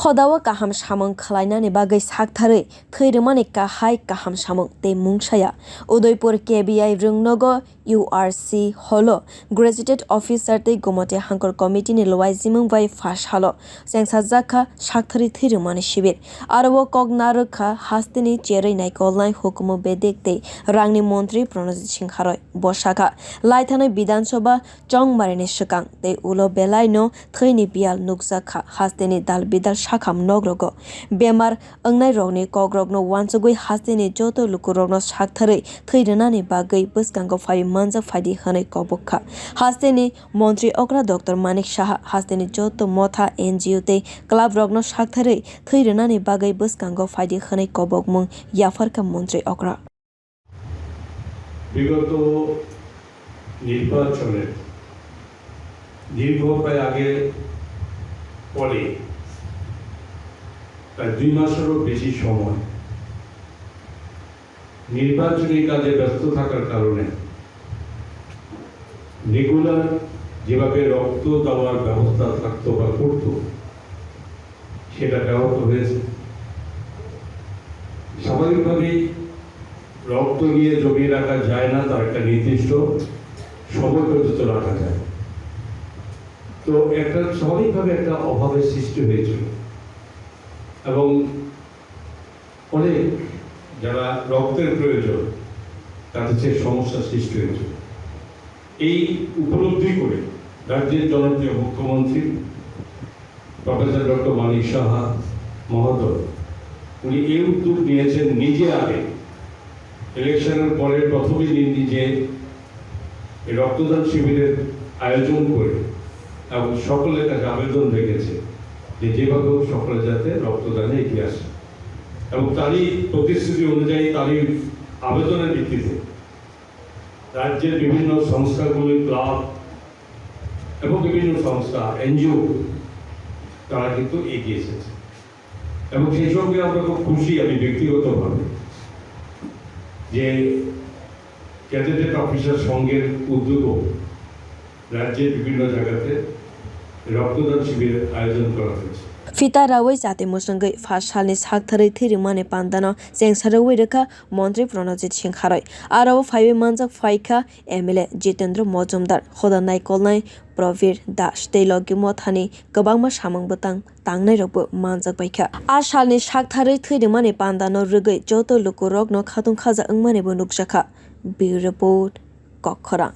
hoda kaham samung khlainani bagai sakthari thwirwmani kahai kaham samung te mungsaya Udaipur K.B.I nogo URC holo graduate officer te gomoti hangkor committee nilweijioi fash halo sengsa jakha sakthari thwirwmani shibir aro kogna rwkha haste ni cherei naikol nai hukumu bedek te rangni montri Pranjit singhroy bosaka laithanai Bidhan Sabha chongmari ni swkang te ulo belai no thwini bial nukjaka haste ni dal bidal shakam nogrogo bemar ongnai rogni kogrogno wansugui haste ni joto lukurogno sakthari thwirwmani bagai bwskango phai manjak phaidi hanai kobokha haste ni montri okra Dr. Manik Saha haste ni joto motha NGO te club rogno sakthari thwirwmani bagai bwskango phaidi hanai kobokmung yafarka montri okra বিগত নির্বাচনে দীর্ঘ প্রায় আগে পরে প্রায় 2 মাসেরও বেশি সময় নির্বাচনী কাজে ব্যস্ত থাকার কারণে রেগুলার যেভাবে রক্ত দেওয়ার ব্যবস্থা থাকতো বা করতো সেটা ব্যাহত হয়েছে স্বাভাবিকভাবেই রক্ত নিয়ে জমিয়ে রাখা যায় না তার একটা নির্দিষ্ট সময় পর্যন্ত রাখা যায় তো একটা স্বাভাবিকভাবে একটা অভাবের সৃষ্টি হয়েছিল এবং অনেক যারা রক্তের প্রয়োজন তাদের যে সমস্যার সৃষ্টি হয়েছিল এই উপলব্ধি করে রাজ্যের জনপ্রিয় মুখ্যমন্ত্রী প্রফেসর ডক্টর মানিক সাহা মহোদয় উনি এই উদ্যোগ নিয়েছেন নিজে আগে ইলেকশনের পরে প্রথমে দিন নিজে রক্তদান শিবিরের আয়োজন করে এবং সকলের কাছে আবেদন রেখেছে যে যেভাবে সকলে যাতে রক্তদানে এগিয়ে আসে এবং তারই প্রতিশ্রুতি অনুযায়ী তারই আবেদনের ভিত্তিতে রাজ্যের বিভিন্ন সংস্থাগুলি ক্লাব এবং বিভিন্ন সংস্থা NGO তারা কিন্তু এগিয়ে এসেছে এবং সেই সঙ্গে আমরা খুব খুশি আমি ব্যক্তিগতভাবে যে ক্যাডেট অফিসার সংঘের উদ্যোগও রাজ্যের বিভিন্ন জায়গাতে রক্তদান শিবিরের আয়োজন করা হয়েছে Fita raoi chati mwsungwi first salni sakthari thwirwmani panda no chengsa rwkha montri Pranjit singhroy aro phai manjak phaikha M.L.A Jitendra Majumdar hoda naikol nai Prabir das tei logi mothani kwbangma samung butang tangnai rokbo manjak baikha a salni sakthari thwirwmani panda no rwgui joto lukurokno khatung khaja wngmani bo nukjaka Bureau report Kokhara।